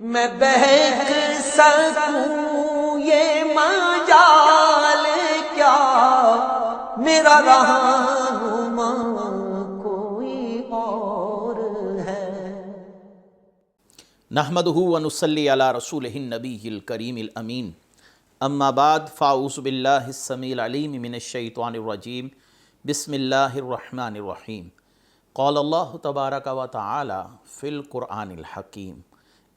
میں بہک سکوں یہ مجال کیا، میرا رہنما کوئی اور ہے۔ نحمدہ ونصلی علی رسولہ النبی الکریم الامین، اما بعد فاعوذ باللہ السمیع العلیم من الشیطان الرجیم، بسم اللہ الرحمن الرحیم۔ قال اللہ تبارک و تعالی فی القرآن الحکیم،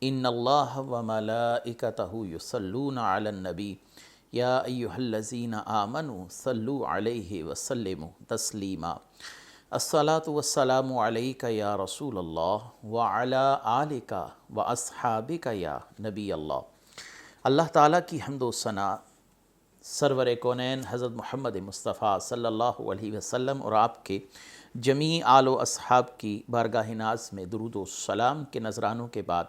ان اللہ وملائکتہ یصلون علی النبی یا ایہا الذین آمنوا صلوا علیہ وسلموا تسلیما۔ الصلاۃ والسلام علیک یا رسول اللہ وعلی آلک واصحابک یا نبی اللہ۔ اللہ تعالیٰ کی حمد و ثنا سرور کونین حضرت محمد مصطفیٰ صلی اللہ علیہ وسلم اور آپ کے جمیع آل و اصحاب کی بارگاہ ناز میں درود و سلام کے نذرانوں کے بعد،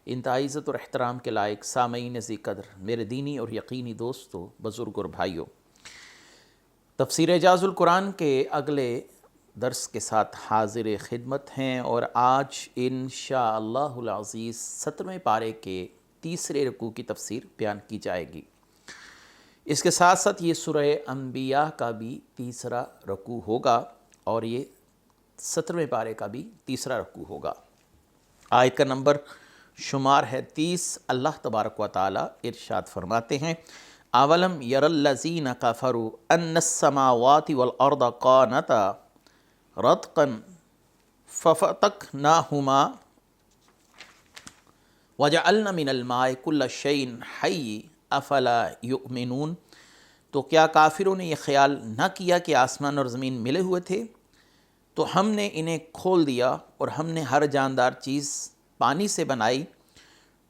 انتہائی عزت اور احترام کے لائق سامعین ذی قدر، میرے دینی اور یقینی دوستو، بزرگ اور بھائیوں، تفسیر اعجاز القرآن کے اگلے درس کے ساتھ حاضر خدمت ہیں، اور آج انشاءاللہ العزیز 17ویں پارے کے تیسرے رکوع کی تفسیر بیان کی جائے گی۔ اس کے ساتھ ساتھ یہ سورہ انبیاء کا بھی تیسرا رکوع ہوگا، اور یہ 17ویں پارے کا بھی تیسرا رکوع ہوگا۔ آیت کا نمبر شمار ہے 30۔ اللہ تبارک و تعالی ارشاد فرماتے ہیں، اولم یر الذین کفروا ان السماوات والارض کانتا رتقا ففتقناہما وجعلنا من الماء کل شیء حی افلا یؤمنون۔ تو کیا کافروں نے یہ خیال نہ کیا کہ آسمان اور زمین ملے ہوئے تھے، تو ہم نے انہیں کھول دیا اور ہم نے ہر جاندار چیز پانی سے بنائی،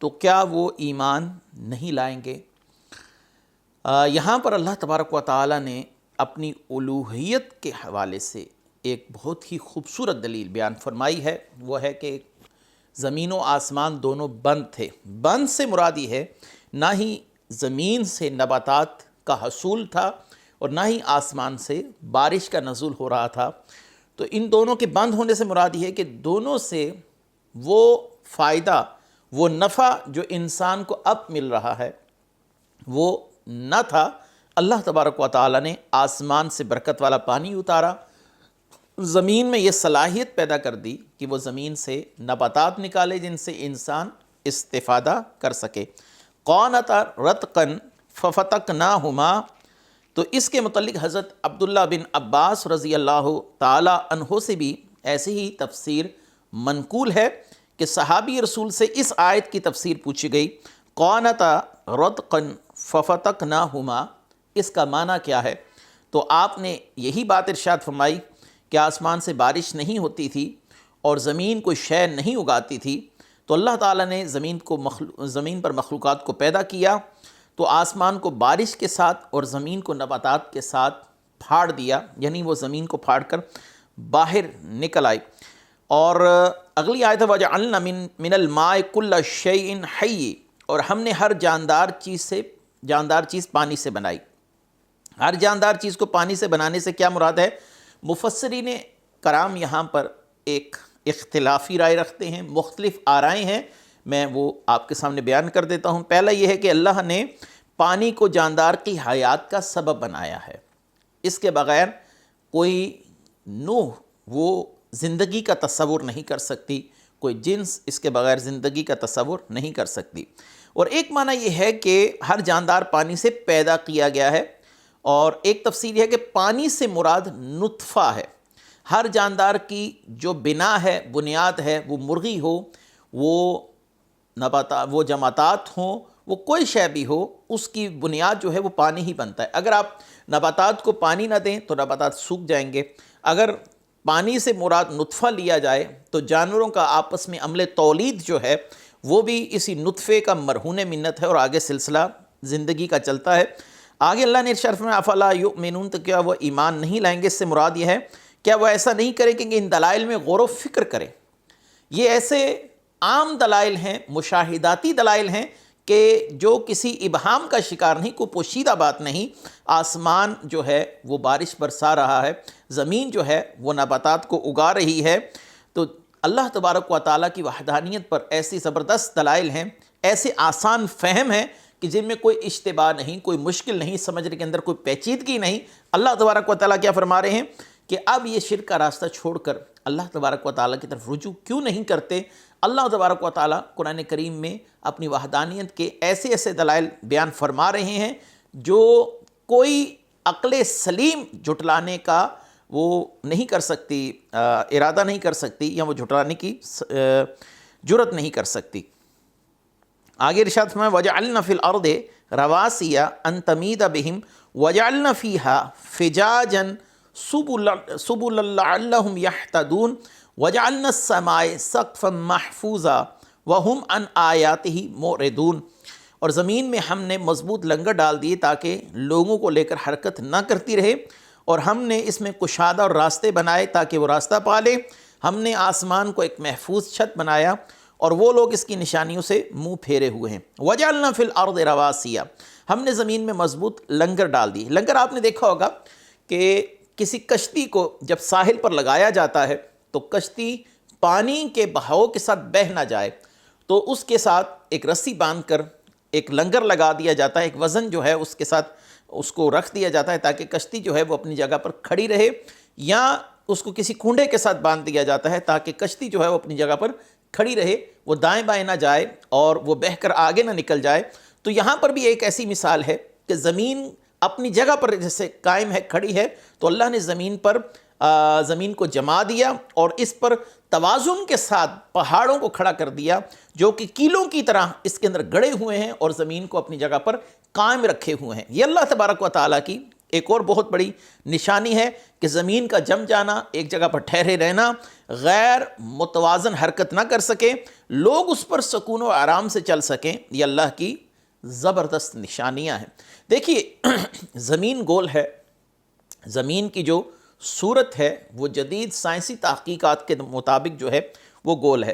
تو کیا وہ ایمان نہیں لائیں گے؟ یہاں پر اللہ تبارک و تعالیٰ نے اپنی الوہیت کے حوالے سے ایک بہت ہی خوبصورت دلیل بیان فرمائی ہے، وہ ہے کہ زمین و آسمان دونوں بند تھے۔ بند سے مراد یہ ہے نہ ہی زمین سے نباتات کا حصول تھا اور نہ ہی آسمان سے بارش کا نزول ہو رہا تھا۔ تو ان دونوں کے بند ہونے سے مراد یہ ہے کہ دونوں سے وہ فائدہ، وہ نفع جو انسان کو اب مل رہا ہے وہ نہ تھا۔ اللہ تبارک و تعالیٰ نے آسمان سے برکت والا پانی اتارا، زمین میں یہ صلاحیت پیدا کر دی کہ وہ زمین سے نباتات نکالے جن سے انسان استفادہ کر سکے۔ قانتا رتقا ففتقناہما، تو اس کے متعلق حضرت عبداللہ بن عباس رضی اللہ تعالی عنہ سے بھی ایسی ہی تفسیر منقول ہے کہ صحابی رسول سے اس آیت کی تفسیر پوچھی گئی، قانتا رتقا ففتقناہما، اس کا معنی کیا ہے؟ تو آپ نے یہی بات ارشاد فرمائی کہ آسمان سے بارش نہیں ہوتی تھی اور زمین کوئی شے نہیں اگاتی تھی، تو اللہ تعالیٰ نے زمین پر مخلوقات کو پیدا کیا، تو آسمان کو بارش کے ساتھ اور زمین کو نباتات کے ساتھ پھاڑ دیا، یعنی وہ زمین کو پھاڑ کر باہر نکل آئی۔ اور اگلی آیت ہے وَجَعَلْنَا مِنَ الْمَاءِ كُلَّ شَيْءٍ حَيٍّ، اور ہم نے ہر جاندار چیز پانی سے بنائی۔ ہر جاندار چیز کو پانی سے بنانے سے کیا مراد ہے؟ مفسرین کرام یہاں پر ایک اختلافی رائے رکھتے ہیں، مختلف آرائیں ہیں، میں وہ آپ کے سامنے بیان کر دیتا ہوں۔ پہلا یہ ہے کہ اللہ نے پانی کو جاندار کی حیات کا سبب بنایا ہے، اس کے بغیر کوئی نوح وہ زندگی کا تصور نہیں کر سکتی، کوئی جنس اس کے بغیر زندگی کا تصور نہیں کر سکتی۔ اور ایک معنی یہ ہے کہ ہر جاندار پانی سے پیدا کیا گیا ہے، اور ایک تفسیر یہ ہے کہ پانی سے مراد نطفہ ہے۔ ہر جاندار کی جو بنا ہے، بنیاد ہے، وہ مرغی ہو، وہ جماعتات ہوں، وہ کوئی شے بھی ہو، اس کی بنیاد جو ہے وہ پانی ہی بنتا ہے۔ اگر آپ نباتات کو پانی نہ دیں تو نباتات سوکھ جائیں گے۔ اگر پانی سے مراد نطفہ لیا جائے تو جانوروں کا آپس میں عمل تولید جو ہے وہ بھی اسی نطفے کا مرہون منت ہے، اور آگے سلسلہ زندگی کا چلتا ہے۔ آگے اللہ نے ارشاد فرمایا افلا یؤمنون، تو کیا وہ ایمان نہیں لائیں گے؟ اس سے مراد یہ ہے کیا وہ ایسا نہیں کریں کہ ان دلائل میں غور و فکر کریں۔ یہ ایسے عام دلائل ہیں، مشاہداتی دلائل ہیں کہ جو کسی ابہام کا شکار نہیں، کوئی پوشیدہ بات نہیں۔ آسمان جو ہے وہ بارش برسا رہا ہے، زمین جو ہے وہ نباتات کو اگا رہی ہے، تو اللہ تبارک و تعالیٰ کی وحدانیت پر ایسی زبردست دلائل ہیں، ایسے آسان فہم ہیں کہ جن میں کوئی اشتباہ نہیں، کوئی مشکل نہیں، سمجھنے کے اندر کوئی پیچیدگی نہیں۔ اللہ تبارک و تعالیٰ کیا فرما رہے ہیں کہ اب یہ شرک کا راستہ چھوڑ کر اللہ تبارک و تعالیٰ کی طرف رجوع کیوں نہیں کرتے؟ اللہ تبارک و تعالیٰ قرآن کریم میں اپنی وحدانیت کے ایسے ایسے دلائل بیان فرما رہے ہیں جو کوئی عقل سلیم جھٹلانے کا وہ نہیں کر سکتی، ارادہ نہیں کر سکتی، یا وہ جھٹلانے کی جرت نہیں کر سکتی۔ آگے ارشاد فرمایا وَجَعَلْنَا فِي الْأَرْضِ رَوَاسِيَ أَن تَمِيدَ بِهِمْ وَجَعَلْنَا فِيهَا فِجَاجًا سُبُلًا لَعَلَّهُمْ يَهْتَدُونَ وَجَعَلْنَا السَّمَاءَ سَقْفًا مَحْفُوظًا وَهُمْ عَنْ آيَاتِهِ مُعْرِضُونَ، اور زمین میں ہم نے مضبوط لنگر ڈال دیے تاکہ لوگوں کو لے کر حرکت نہ کرتی رہے، اور ہم نے اس میں کشادہ اور راستے بنائے تاکہ وہ راستہ پالے۔ ہم نے آسمان کو ایک محفوظ چھت بنایا اور وہ لوگ اس کی نشانیوں سے منہ پھیرے ہوئے ہیں۔ وَجَعَلْنَا فِي الْأَرْضِ رَوَاسِيَ، ہم نے زمین میں مضبوط لنگر ڈال دی۔ لنگر آپ نے دیکھا ہوگا کہ کسی کشتی کو جب ساحل پر لگایا جاتا ہے تو کشتی پانی کے بہاؤ کے ساتھ بہہ نہ جائے، تو اس کے ساتھ ایک رسی باندھ کر ایک لنگر لگا دیا جاتا ہے، ایک وزن جو ہے اس کے ساتھ اس کو رکھ دیا جاتا ہے تاکہ کشتی جو ہے وہ اپنی جگہ پر کھڑی رہے، یا اس کو کسی کنڈے کے ساتھ باندھ دیا جاتا ہے تاکہ کشتی جو ہے وہ اپنی جگہ پر کھڑی رہے، وہ دائیں بائیں نہ جائے اور وہ بہہ کر آگے نہ نکل جائے۔ تو یہاں پر بھی ایک ایسی مثال ہے کہ زمین اپنی جگہ پر جیسے قائم ہے، کھڑی ہے، تو اللہ نے زمین کو جما دیا اور اس پر توازن کے ساتھ پہاڑوں کو کھڑا کر دیا جو کہ کیلوں کی طرح اس کے اندر گڑے ہوئے ہیں اور زمین کو اپنی جگہ پر قائم رکھے ہوئے ہیں۔ یہ اللہ تبارک و تعالیٰ کی ایک اور بہت بڑی نشانی ہے کہ زمین کا جم جانا، ایک جگہ پر ٹھہرے رہنا، غیر متوازن حرکت نہ کر سکے، لوگ اس پر سکون و آرام سے چل سکیں، یہ اللہ کی زبردست نشانیاں ہیں۔ دیکھیے زمین گول ہے، زمین کی جو صورت ہے وہ جدید سائنسی تحقیقات کے مطابق جو ہے وہ گول ہے۔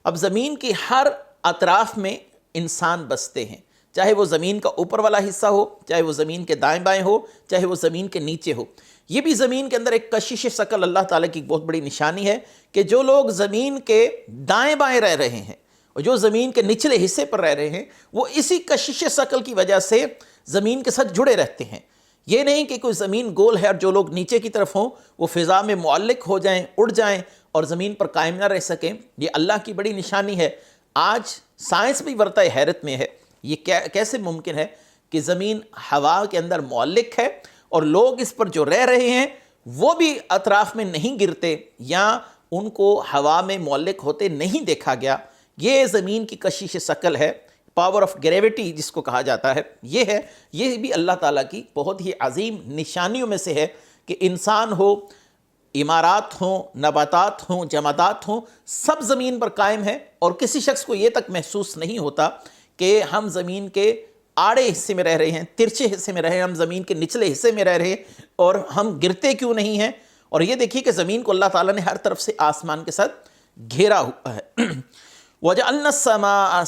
اب زمین کی ہر اطراف میں انسان بستے ہیں، چاہے وہ زمین کا اوپر والا حصہ ہو، چاہے وہ زمین کے دائیں بائیں ہو، چاہے وہ زمین کے نیچے ہو۔ یہ بھی زمین کے اندر ایک کشش ثقل اللہ تعالیٰ کی بہت بڑی نشانی ہے کہ جو لوگ زمین کے دائیں بائیں رہ رہے ہیں اور جو زمین کے نچلے حصے پر رہ رہے ہیں، وہ اسی کشش ثقل کی وجہ سے زمین کے ساتھ جڑے رہتے ہیں۔ یہ نہیں کہ کوئی زمین گول ہے اور جو لوگ نیچے کی طرف ہوں وہ فضا میں معلق ہو جائیں، اڑ جائیں اور زمین پر قائم نہ رہ سکیں۔ یہ اللہ کی بڑی نشانی ہے۔ آج سائنس بھی ورطہ حیرت میں ہے، یہ کیسے ممکن ہے کہ زمین ہوا کے اندر معلق ہے اور لوگ اس پر جو رہ رہے ہیں وہ بھی اطراف میں نہیں گرتے یا ان کو ہوا میں معلق ہوتے نہیں دیکھا گیا۔ یہ زمین کی کشش ثقل ہے، پاور آف گریویٹی جس کو کہا جاتا ہے، یہ ہے۔ یہ بھی اللہ تعالیٰ کی بہت ہی عظیم نشانیوں میں سے ہے کہ انسان ہو، عمارات ہوں، نباتات ہوں، جمادات ہوں، سب زمین پر قائم ہے، اور کسی شخص کو یہ تک محسوس نہیں ہوتا کہ ہم زمین کے آڑے حصے میں رہ رہے ہیں، ترچھے حصے میں رہ رہے ہیں، ہم زمین کے نچلے حصے میں رہ رہے ہیں اور ہم گرتے کیوں نہیں ہیں۔ اور یہ دیکھیے کہ زمین کو اللہ تعالیٰ نے ہر طرف سے آسمان کے ساتھ گھیرا ہوا ہے۔ وَجَعَلْنَا السَّمَاءَ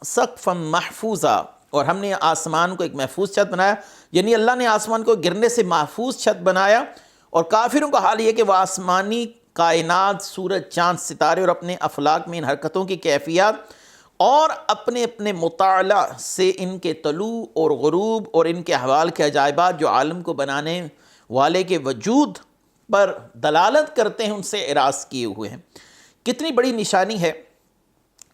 سَقْفًا مَحْفُوظًا، اور ہم نے آسمان کو ایک محفوظ چھت بنایا، یعنی اللہ نے آسمان کو گرنے سے محفوظ چھت بنایا۔ اور کافروں کا حال یہ کہ وہ آسمانی کائنات، سورج، چاند، ستارے اور اپنے افلاک میں ان حرکتوں کی کیفیات اور اپنے اپنے مطالعہ سے ان کے طلوع اور غروب اور ان کے احوال کے عجائبات جو عالم کو بنانے والے کے وجود پر دلالت کرتے ہیں ان سے اعراض کیے ہوئے ہیں۔ کتنی بڑی نشانی ہے۔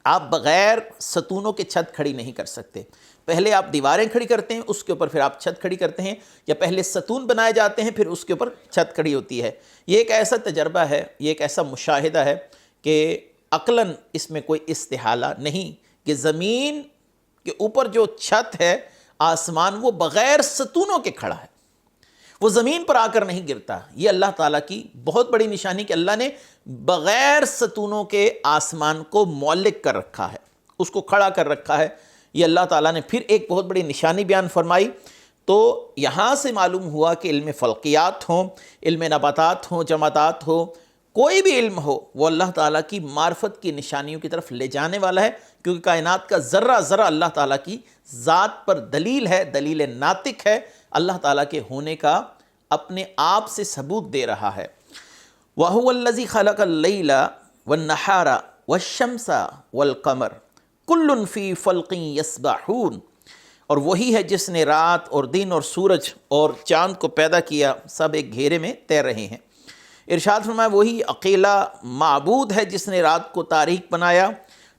آپ بغیر ستونوں کے چھت کھڑی نہیں کر سکتے، پہلے آپ دیواریں کھڑی کرتے ہیں، اس کے اوپر پھر آپ چھت کھڑی کرتے ہیں، یا پہلے ستون بنائے جاتے ہیں پھر اس کے اوپر چھت کھڑی ہوتی ہے۔ یہ ایک ایسا تجربہ ہے، یہ ایک ایسا مشاہدہ ہے کہ عقلاً اس میں کوئی استحالہ نہیں کہ زمین کے اوپر جو چھت ہے، آسمان، وہ بغیر ستونوں کے کھڑا ہے، وہ زمین پر آ کر نہیں گرتا۔ یہ اللہ تعالیٰ کی بہت بڑی نشانی کہ اللہ نے بغیر ستونوں کے آسمان کو معلق کر رکھا ہے، اس کو کھڑا کر رکھا ہے۔ یہ اللہ تعالیٰ نے پھر ایک بہت بڑی نشانی بیان فرمائی۔ تو یہاں سے معلوم ہوا کہ علم فلکیات ہوں، علم نباتات ہوں، جمادات ہو، کوئی بھی علم ہو، وہ اللہ تعالیٰ کی معرفت کی نشانیوں کی طرف لے جانے والا ہے، کیونکہ کائنات کا ذرہ ذرہ اللہ تعالیٰ کی ذات پر دلیل ہے، دلیل ناطق ہے، اللہ تعالیٰ کے ہونے کا اپنے آپ سے ثبوت دے رہا ہے۔ وَهُوَ الَّذِي خَلَقَ اللَّيْلَ والنہار والشمس والقمر کل فی فلق یسبحون، اور وہی ہے جس نے رات اور دن اور سورج اور چاند کو پیدا کیا، سب ایک گھیرے میں تیر رہے ہیں۔ ارشاد فرمایا وہی اکیلا معبود ہے جس نے رات کو تاریک بنایا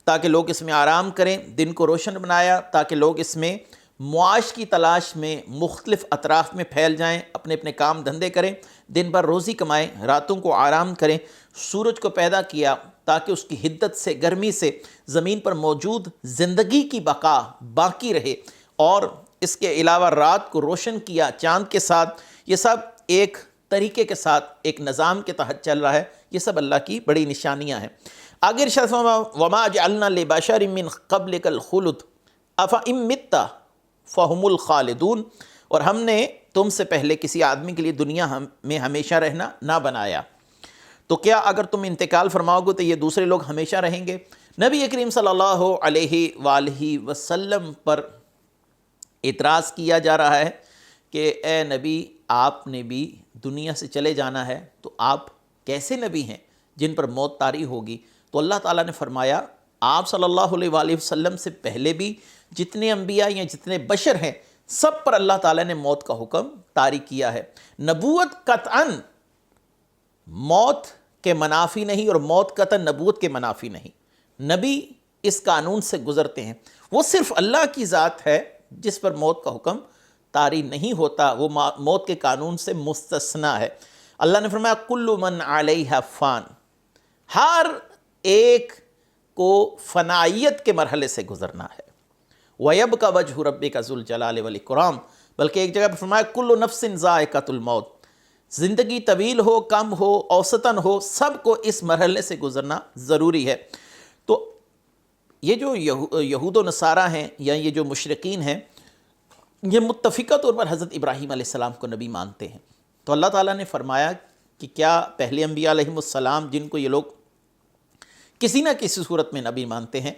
تاکہ لوگ اس میں آرام کریں، دن کو روشن بنایا تاکہ لوگ اس میں معاش کی تلاش میں مختلف اطراف میں پھیل جائیں، اپنے اپنے کام دھندے کریں، دن بھر روزی کمائیں، راتوں کو آرام کریں۔ سورج کو پیدا کیا تاکہ اس کی حدت سے، گرمی سے زمین پر موجود زندگی کی بقا باقی رہے، اور اس کے علاوہ رات کو روشن کیا چاند کے ساتھ۔ یہ سب ایک طریقے کے ساتھ، ایک نظام کے تحت چل رہا ہے۔ یہ سب اللہ کی بڑی نشانیاں ہیں۔ آگے ارشاد فرمایا وَمَا جَعَلْنَا لِبَشَرٍ مِّن قَبْلِكَ الْخُلُدَ أَفَإِن مِتَّ فَهُمُ الْخَالِدُونَ، اور ہم نے تم سے پہلے کسی آدمی کے لیے دنیا میں ہمیشہ رہنا نہ بنایا، تو کیا اگر تم انتقال فرماؤ گے تو یہ دوسرے لوگ ہمیشہ رہیں گے؟ نبی کریم صلی اللہ علیہ وآلہ وسلم پر اعتراض کیا جا رہا ہے کہ اے نبی، آپ نے بھی دنیا سے چلے جانا ہے، تو آپ کیسے نبی ہیں جن پر موت طاری ہوگی؟ تو اللہ تعالیٰ نے فرمایا آپ صلی اللہ علیہ وآلہ وسلم سے پہلے بھی جتنے انبیاء یا جتنے بشر ہیں سب پر اللہ تعالیٰ نے موت کا حکم طاری کیا ہے۔ نبوت قطعاً موت کے منافی نہیں، اور موت قطعاً نبوت کے منافی نہیں۔ نبی اس قانون سے گزرتے ہیں، وہ صرف اللہ کی ذات ہے جس پر موت کا حکم طاری نہیں ہوتا، وہ موت کے قانون سے مستثنا ہے۔ اللہ نے فرمایا کل من علیہا فان، ہر ایک کو فنائیت کے مرحلے سے گزرنا ہے۔ وَيَبْقَى وَجْهُ رَبِّكَ ذُو الْجَلَالِ وَالْإِكْرَامِ، بلکہ ایک جگہ پر فرمایا کل نفس ذائقۃ الموت، زندگی طویل ہو کم ہو اوسطاً ہو، سب کو اس مرحلے سے گزرنا ضروری ہے۔ تو یہ جو یہود و نصارہ ہیں یا یہ جو مشرکین ہیں، یہ متفقہ طور پر حضرت ابراہیم علیہ السلام کو نبی مانتے ہیں۔ تو اللہ تعالیٰ نے فرمایا کہ کیا پہلے انبیاء علیہم السلام جن کو یہ لوگ کسی نہ کسی صورت میں نبی مانتے ہیں،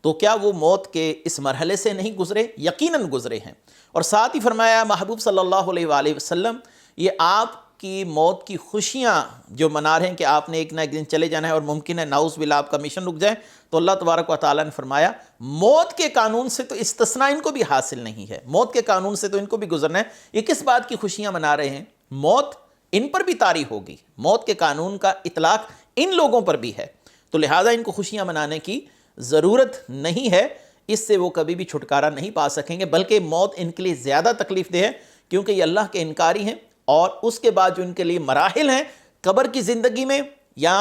تو کیا وہ موت کے اس مرحلے سے نہیں گزرے؟ یقیناً گزرے ہیں۔ اور ساتھ ہی فرمایا محبوب صلی اللہ علیہ وآلہ وسلم، یہ آپ کی موت کی خوشیاں جو منا رہے ہیں کہ آپ نے ایک نہ ایک دن چلے جانا ہے، اور ممکن ہے نعوذ باللہ آپ کا مشن رک جائے، تو اللہ تبارک و تعالیٰ نے فرمایا موت کے قانون سے تو استثناء ان کو بھی حاصل نہیں ہے، موت کے قانون سے تو ان کو بھی گزرنا ہے۔ یہ کس بات کی خوشیاں منا رہے ہیں؟ موت ان پر بھی طاری ہوگی، موت کے قانون کا اطلاق ان لوگوں پر بھی ہے، تو لہٰذا ان کو خوشیاں منانے کی ضرورت نہیں ہے، اس سے وہ کبھی بھی چھٹکارا نہیں پا سکیں گے، بلکہ موت ان کے لیے زیادہ تکلیف دہ ہے، کیونکہ یہ اللہ کے انکاری ہیں، اور اس کے بعد جو ان کے لیے مراحل ہیں قبر کی زندگی میں یا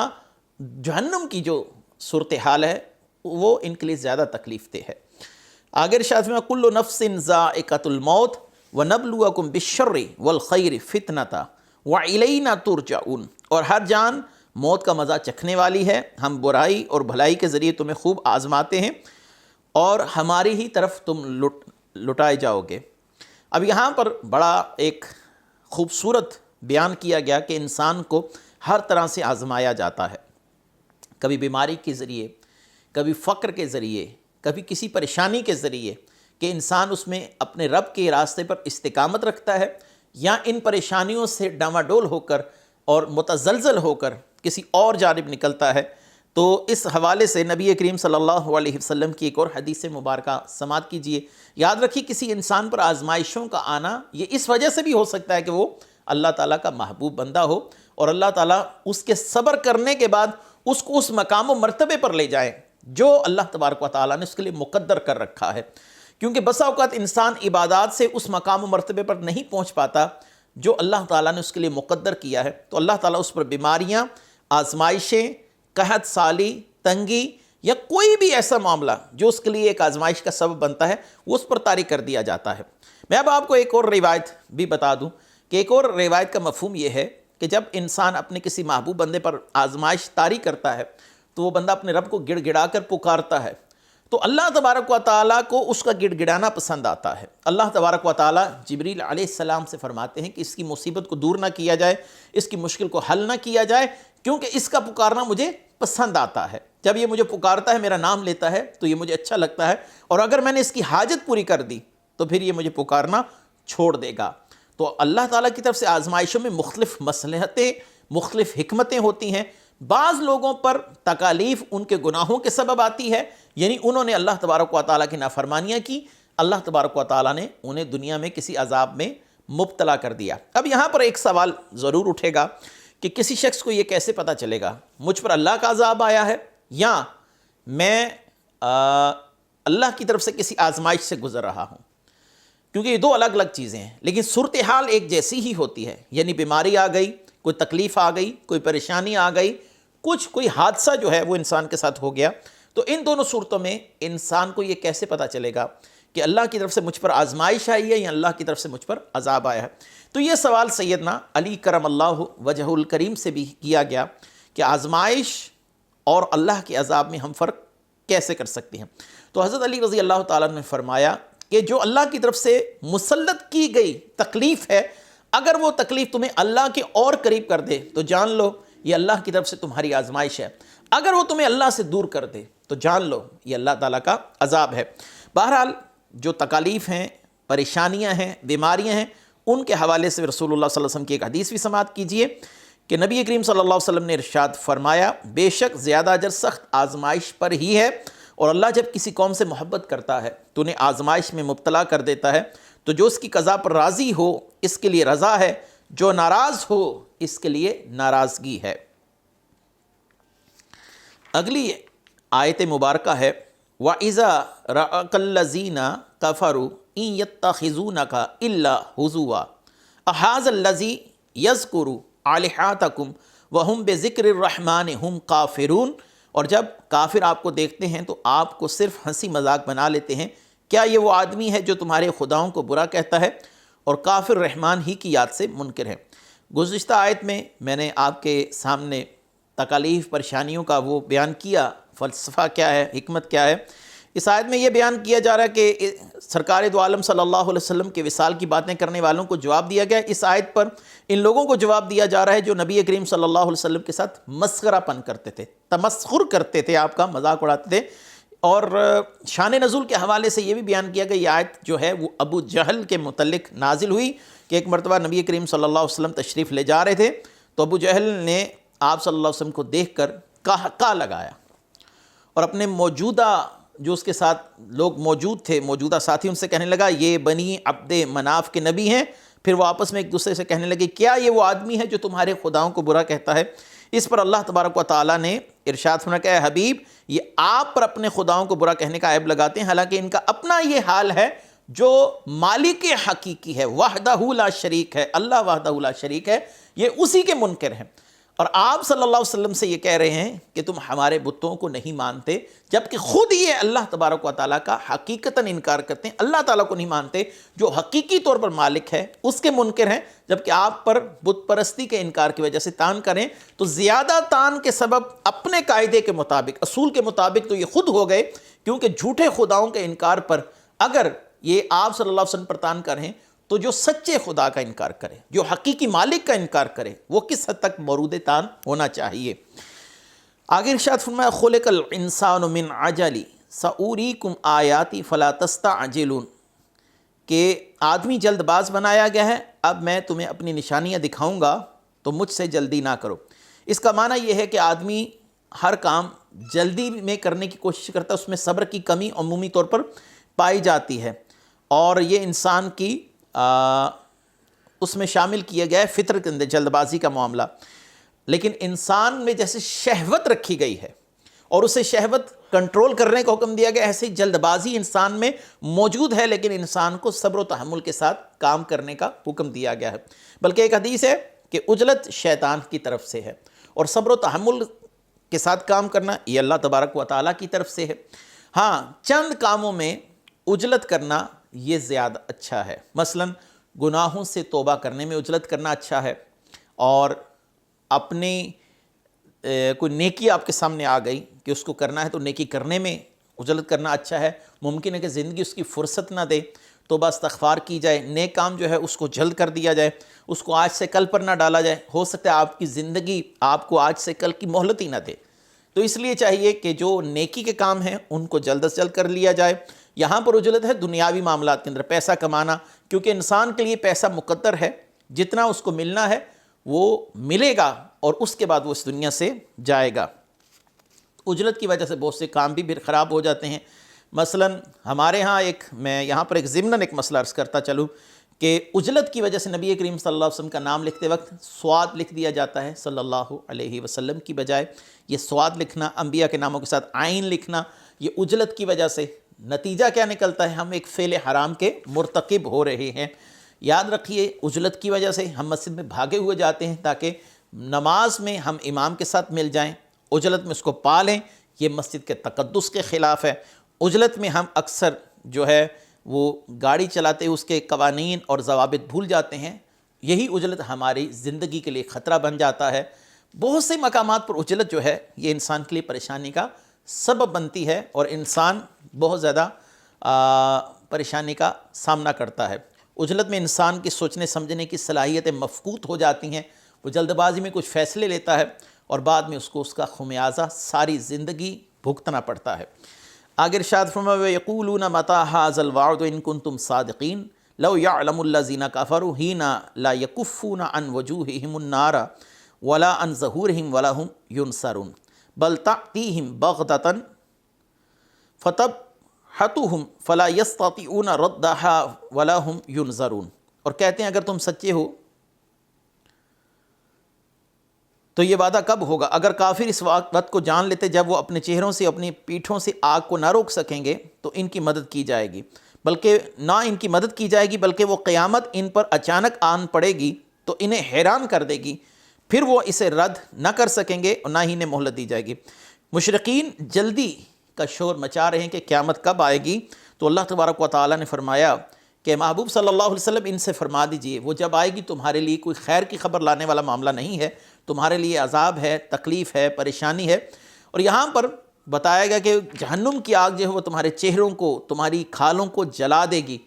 جہنم کی جو صورتحال ہے، وہ ان کے لیے زیادہ تکلیف دہ ہے۔ آگے ارشاد میں کل نفس ذائقۃ الموت ونبلوکم بالشر والخیر فتنۃ والینا ترجعون، اور ہر جان موت کا مزہ چکھنے والی ہے، ہم برائی اور بھلائی کے ذریعے تمہیں خوب آزماتے ہیں، اور ہماری ہی طرف تم لٹائے جاؤ گے۔ اب یہاں پر بڑا ایک خوبصورت بیان کیا گیا کہ انسان کو ہر طرح سے آزمایا جاتا ہے، کبھی بیماری کے ذریعے، کبھی فقر کے ذریعے، کبھی کسی پریشانی کے ذریعے، کہ انسان اس میں اپنے رب کے راستے پر استقامت رکھتا ہے، یا ان پریشانیوں سے ڈاواڈول ہو کر اور متزلزل ہو کر کسی اور جانب نکلتا ہے۔ تو اس حوالے سے نبی کریم صلی اللہ علیہ وسلم کی ایک اور حدیث مبارکہ سماعت کیجیے۔ یاد رکھیے کسی انسان پر آزمائشوں کا آنا یہ اس وجہ سے بھی ہو سکتا ہے کہ وہ اللہ تعالیٰ کا محبوب بندہ ہو، اور اللہ تعالیٰ اس کے صبر کرنے کے بعد اس کو اس مقام و مرتبے پر لے جائیں جو اللہ تبارک و تعالیٰ نے اس کے لیے مقدر کر رکھا ہے، کیونکہ بسا اوقات انسان عبادات سے اس مقام و مرتبے پر نہیں پہنچ پاتا جو اللہ تعالیٰ نے اس کے لیے مقدر کیا ہے، تو اللہ تعالیٰ اس پر بیماریاں، آزمائشیں، قحط سالی، تنگی یا کوئی بھی ایسا معاملہ جو اس کے لیے ایک آزمائش کا سبب بنتا ہے، وہ اس پر طاری کر دیا جاتا ہے۔ میں اب آپ کو ایک اور روایت بھی بتا دوں کہ ایک اور روایت کا مفہوم یہ ہے کہ جب انسان اپنے کسی محبوب بندے پر آزمائش طاری کرتا ہے تو وہ بندہ اپنے رب کو گڑ گڑا کر پکارتا ہے، تو اللہ تبارک و تعالیٰ کو اس کا گڑ گڑانا پسند آتا ہے۔ اللہ تبارک و تعالیٰ جبریل علیہ السلام سے فرماتے ہیں کہ اس کی مصیبت کو دور نہ کیا جائے، اس کی مشکل کو حل نہ کیا جائے، کیونکہ اس کا پکارنا مجھے پسند آتا ہے۔ جب یہ مجھے پکارتا ہے، میرا نام لیتا ہے، تو یہ مجھے اچھا لگتا ہے، اور اگر میں نے اس کی حاجت پوری کر دی تو پھر یہ مجھے پکارنا چھوڑ دے گا۔ تو اللہ تعالیٰ کی طرف سے آزمائشوں میں مختلف مصلحتیں، مختلف حکمتیں ہوتی ہیں۔ بعض لوگوں پر تکالیف ان کے گناہوں کے سبب آتی ہے، یعنی انہوں نے اللہ تبارک و تعالیٰ کی نافرمانیاں کی، اللہ تبارک و تعالیٰ نے انہیں دنیا میں کسی عذاب میں مبتلا کر دیا۔ اب یہاں پر ایک سوال ضرور اٹھے گا کہ کسی شخص کو یہ کیسے پتہ چلے گا مجھ پر اللہ کا عذاب آیا ہے یا میں اللہ کی طرف سے کسی آزمائش سے گزر رہا ہوں، کیونکہ یہ دو الگ الگ چیزیں ہیں، لیکن صورتحال ایک جیسی ہی ہوتی ہے، یعنی بیماری آ گئی، کوئی تکلیف آ گئی، کوئی پریشانی آ گئی، کوئی حادثہ جو ہے وہ انسان کے ساتھ ہو گیا، تو ان دونوں صورتوں میں انسان کو یہ کیسے پتہ چلے گا کہ اللہ کی طرف سے مجھ پر آزمائش آئی ہے یا اللہ کی طرف سے مجھ پر عذاب آیا ہے؟ تو یہ سوال سیدنا علی کرم اللہ وجہ الکریم سے بھی کیا گیا کہ آزمائش اور اللہ کے عذاب میں ہم فرق کیسے کر سکتے ہیں؟ تو حضرت علی رضی اللہ تعالیٰ نے فرمایا کہ جو اللہ کی طرف سے مسلط کی گئی تکلیف ہے، اگر وہ تکلیف تمہیں اللہ کے اور قریب کر دے تو جان لو یہ اللہ کی طرف سے تمہاری آزمائش ہے، اگر وہ تمہیں اللہ سے دور کر دے تو جان لو یہ اللہ تعالیٰ کا عذاب ہے۔ بہرحال جو تکالیف ہیں، پریشانیاں ہیں، بیماریاں ہیں، ان کے حوالے سے رسول اللہ صلی اللہ علیہ وسلم کی ایک حدیث بھی سماعت کیجئے کہ نبی کریم صلی اللہ علیہ وسلم نے ارشاد فرمایا، بے شک زیادہ اجر سخت آزمائش پر ہی ہے، اور اللہ جب کسی قوم سے محبت کرتا ہے تو انہیں آزمائش میں مبتلا کر دیتا ہے، تو جو اس کی قضا پر راضی ہو اس کے لیے رضا ہے، جو ناراض ہو اس کے لیے ناراضگی ہے۔ اگلی آیت مبارکہ ہے وَإِذَا رَأَكَ الَّذِينَ كَفَرُوا إِن يَتَّخِذُونَكَ إِلَّا هُزُوًا أَهَٰذَا الَّذِي يَذْكُرُ آلِهَتَكُمْ وَهُمْ بِذِكْرِ الرَّحْمَٰنِ هُمْ كَافِرُونَ، اور جب کافر آپ کو دیکھتے ہیں تو آپ کو صرف ہنسی مذاق بنا لیتے ہیں، کیا یہ وہ آدمی ہے جو تمہارے خداؤں کو برا کہتا ہے اور کافر رحمان ہی کی یاد سے منکر ہے؟ گزشتہ آیت میں نے آپ کے سامنے تکالیف پریشانیوں کا وہ بیان کیا، فلسفہ کیا ہے، حکمت کیا ہے۔ اس آیت میں یہ بیان کیا جا رہا ہے کہ سرکار دو عالم صلی اللہ علیہ وسلم کے وصال کی باتیں کرنے والوں کو جواب دیا گیا، اس آیت پر ان لوگوں کو جواب دیا جا رہا ہے جو نبی کریم صلی اللہ علیہ وسلم کے ساتھ مسخرہ پن کرتے تھے، تمسخر کرتے تھے، آپ کا مذاق اڑاتے تھے۔ اور شان نزول کے حوالے سے یہ بھی بیان کیا گیا یہ آیت جو ہے وہ ابو جہل کے متعلق نازل ہوئی کہ ایک مرتبہ نبی کریم صلی اللہ علیہ وسلم تشریف لے جا رہے تھے تو ابو جہل نے آپ صلی اللہ علیہ وسلم کو دیکھ کر قہقہ لگایا، اور اپنے موجودہ جو اس کے ساتھ لوگ موجود تھے، موجودہ ساتھی، ان سے کہنے لگا یہ بنی عبد مناف کے نبی ہیں۔ پھر وہ آپس میں ایک دوسرے سے کہنے لگے کیا یہ وہ آدمی ہے جو تمہارے خداؤں کو برا کہتا ہے؟ اس پر اللہ تبارک و تعالیٰ نے ارشاد فرمایا کہ اے حبیب یہ آپ پر اپنے خداؤں کو برا کہنے کا عیب لگاتے ہیں، حالانکہ ان کا اپنا یہ حال ہے جو مالک حقیقی ہے، وحدہ لا شریک ہے، اللہ وحدہ لا شریک ہے، یہ اسی کے منکر ہیں۔ اور آپ صلی اللہ علیہ وسلم سے یہ کہہ رہے ہیں کہ تم ہمارے بتوں کو نہیں مانتے، جبکہ خود یہ اللہ تبارک و تعالیٰ کا حقیقتاً انکار کرتے ہیں، اللہ تعالیٰ کو نہیں مانتے جو حقیقی طور پر مالک ہے، اس کے منکر ہیں، جبکہ آپ پر بت پرستی کے انکار کی وجہ سے تان کریں تو زیادہ تان کے سبب اپنے قاعدے کے مطابق، اصول کے مطابق تو یہ خود ہو گئے، کیونکہ جھوٹے خداؤں کے انکار پر اگر یہ آپ صلی اللہ علیہ وسلم پر تان کریں تو جو سچے خدا کا انکار کرے، جو حقیقی مالک کا انکار کرے، وہ کس حد تک مورود تان ہونا چاہیے۔ آگے ارشاد فرمایا خلق الانسان من عجل سأوریکم آیاتی فلا تستعجلون، کہ آدمی جلد باز بنایا گیا ہے، اب میں تمہیں اپنی نشانیاں دکھاؤں گا تو مجھ سے جلدی نہ کرو۔ اس کا معنی یہ ہے کہ آدمی ہر کام جلدی میں کرنے کی کوشش کرتا ہے، اس میں صبر کی کمی عمومی طور پر پائی جاتی ہے، اور یہ انسان کی اس میں شامل کیا گیا ہے فطرت کے اندر جلد بازی کا معاملہ۔ لیکن انسان میں جیسے شہوت رکھی گئی ہے اور اسے شہوت کنٹرول کرنے کا حکم دیا گیا، ایسے ہی جلد بازی انسان میں موجود ہے، لیکن انسان کو صبر و تحمل کے ساتھ کام کرنے کا حکم دیا گیا ہے۔ بلکہ ایک حدیث ہے کہ عجلت شیطان کی طرف سے ہے، اور صبر و تحمل کے ساتھ کام کرنا یہ اللہ تبارک و تعالیٰ کی طرف سے ہے۔ ہاں، چند کاموں میں عجلت کرنا یہ زیادہ اچھا ہے، مثلاً گناہوں سے توبہ کرنے میں عجلت کرنا اچھا ہے، اور اپنی کوئی نیکی آپ کے سامنے آ گئی کہ اس کو کرنا ہے تو نیکی کرنے میں عجلت کرنا اچھا ہے۔ ممکن ہے کہ زندگی اس کی فرصت نہ دے، توبہ استغفار کی جائے، نیک کام جو ہے اس کو جلد کر دیا جائے، اس کو آج سے کل پر نہ ڈالا جائے، ہو سکتا ہے آپ کی زندگی آپ کو آج سے کل کی مہلت ہی نہ دے، تو اس لیے چاہیے کہ جو نیکی کے کام ہیں ان کو جلد از جلد کر لیا جائے۔ یہاں پر عجلت ہے دنیاوی معاملات کے اندر، پیسہ کمانا، کیونکہ انسان کے لیے پیسہ مقدر ہے، جتنا اس کو ملنا ہے وہ ملے گا، اور اس کے بعد وہ اس دنیا سے جائے گا۔ اجلت کی وجہ سے بہت سے کام بھی پھر خراب ہو جاتے ہیں۔ مثلا ہمارے ہاں میں یہاں پر ایک ضمناً ایک مسئلہ عرض کرتا چلوں کہ اجلت کی وجہ سے نبی کریم صلی اللہ علیہ وسلم کا نام لکھتے وقت سواد لکھ دیا جاتا ہے صلی اللہ علیہ وسلم کی بجائے۔ یہ سواد لکھنا، انبیاء کے ناموں کے ساتھ عین لکھنا، یہ اجلت کی وجہ سے نتیجہ کیا نکلتا ہے؟ ہم ایک فعل حرام کے مرتکب ہو رہے ہیں۔ یاد رکھیے اجلت کی وجہ سے ہم مسجد میں بھاگے ہوئے جاتے ہیں تاکہ نماز میں ہم امام کے ساتھ مل جائیں، اجلت میں اس کو پا لیں، یہ مسجد کے تقدس کے خلاف ہے۔ اجلت میں ہم اکثر جو ہے وہ گاڑی چلاتے اس کے قوانین اور ضوابط بھول جاتے ہیں، یہی اجلت ہماری زندگی کے لیے خطرہ بن جاتا ہے۔ بہت سے مقامات پر اجلت جو ہے یہ انسان کے لیے پریشانی کا سبب بنتی ہے اور انسان بہت زیادہ پریشانی کا سامنا کرتا ہے۔ اجلت میں انسان کی سوچنے سمجھنے کی صلاحیتیں مفقود ہو جاتی ہیں، وہ جلد بازی میں کچھ فیصلے لیتا ہے اور بعد میں اس کو اس کا خمیازہ ساری زندگی بھگتنا پڑتا ہے۔ آگے ارشاد فرمایا وَيَقُولُونَ مَتَىٰ هَٰذَا الْوَعْدُ إِن كُنتُمْ صَادِقِينَ لَوْ يَعْلَمُ الَّذِينَ كَفَرُوا حِينَ لَا يَكُفُّونَ عَنْ وُجُوهِهِمُ النَّارَ وَلَا عَنْ ظُهُورِهِمْ وَلَا هُمْ يُنصَرُونَ بَلْ تَأْتِيهِمْ بَغْتَةً فَتَبْحَتُهُمْ فَلَا يَسْتَطِيعُونَ رَدَّهَا وَلَا هُمْ يُنظَرُونَ۔ اور کہتے ہیں اگر تم سچے ہو تو یہ وعدہ کب ہوگا؟ اگر کافر اس وقت کو جان لیتے جب وہ اپنے چہروں سے اپنی پیٹھوں سے آگ کو نہ روک سکیں گے تو ان کی مدد کی جائے گی، بلکہ نہ ان کی مدد کی جائے گی بلکہ وہ قیامت ان پر اچانک آن پڑے گی تو انہیں حیران کر دے گی، پھر وہ اسے رد نہ کر سکیں گے اور نہ ہی انہیں مہلت دی جائے گی۔ مشرقین جلدی کا شور مچا رہے ہیں کہ قیامت کب آئے گی، تو اللہ تبارک و تعالیٰ نے فرمایا کہ محبوب صلی اللہ علیہ وسلم ان سے فرما دیجئے وہ جب آئے گی تمہارے لیے کوئی خیر کی خبر لانے والا معاملہ نہیں ہے، تمہارے لیے عذاب ہے، تکلیف ہے، پریشانی ہے۔ اور یہاں پر بتایا گیا کہ جہنم کی آگ جو ہے وہ تمہارے چہروں کو، تمہاری کھالوں کو جلا دے گی۔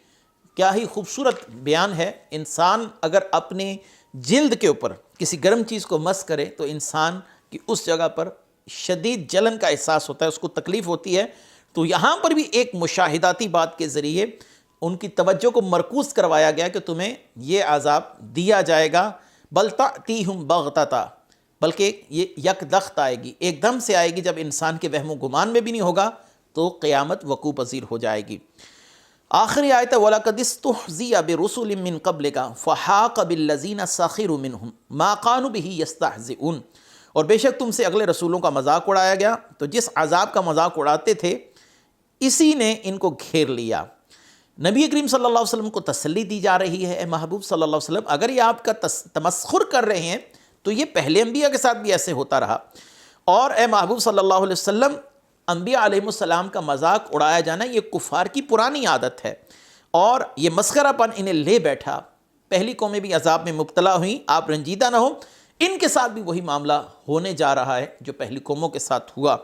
کیا ہی خوبصورت بیان ہے۔ انسان اگر اپنے جلد کے اوپر کسی گرم چیز کو مس کرے تو انسان کی اس جگہ پر شدید جلن کا احساس ہوتا ہے، اس کو تکلیف ہوتی ہے۔ تو یہاں پر بھی ایک مشاہداتی بات کے ذریعے ان کی توجہ کو مرکوز کروایا گیا کہ تمہیں یہ عذاب دیا جائے گا، بل تأتیہم بغتۃ، بلکہ یہ یک دخت آئے گی، ایک دم سے آئے گی، جب انسان کے وہم و گمان میں بھی نہیں ہوگا تو قیامت وقوع پذیر ہو جائے گی۔ آخری آیت وَلَقَدِ اسْتُهْزِئَ بِرُسُلٍ مِّن قَبْلِكَ فَحَاقَ بِالَّذِينَ سَخِرُوا مِنْهُمْ مَا كَانُوا بِهِ يَسْتَهْزِئُونَ، اور بے شک تم سے اگلے رسولوں کا مذاق اڑایا گیا تو جس عذاب کا مذاق اڑاتے تھے اسی نے ان کو گھیر لیا۔ نبی کریم صلی اللہ علیہ وسلم کو تسلی دی جا رہی ہے، اے محبوب صلی اللہ علیہ وسلم اگر یہ آپ کا تمسخر کر رہے ہیں تو یہ پہلے انبیاء کے ساتھ بھی ایسے ہوتا رہا، اور اے محبوب صلی اللہ علیہ وسلم انبیاء علیہ السلام کا مذاق اڑایا جانا یہ کفار کی پرانی عادت ہے، اور یہ مسخرہ پن انہیں لے بیٹھا۔ پہلی قومیں بھی عذاب میں مبتلا ہوئیں، آپ رنجیدہ نہ ہو، ان کے ساتھ بھی وہی معاملہ ہونے جا رہا ہے جو پہلی قوموں کے ساتھ ہوا۔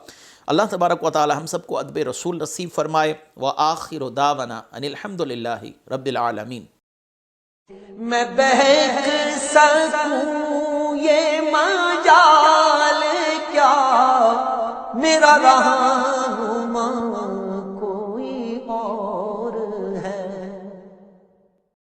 اللہ تبارک و تعالی ہم سب کو ادب رسول نصیب فرمائے۔ وآخر دعوانا ان الحمد للہ رب العالمین۔ میں بہک سکوں یہ مجال کیا میرا رہا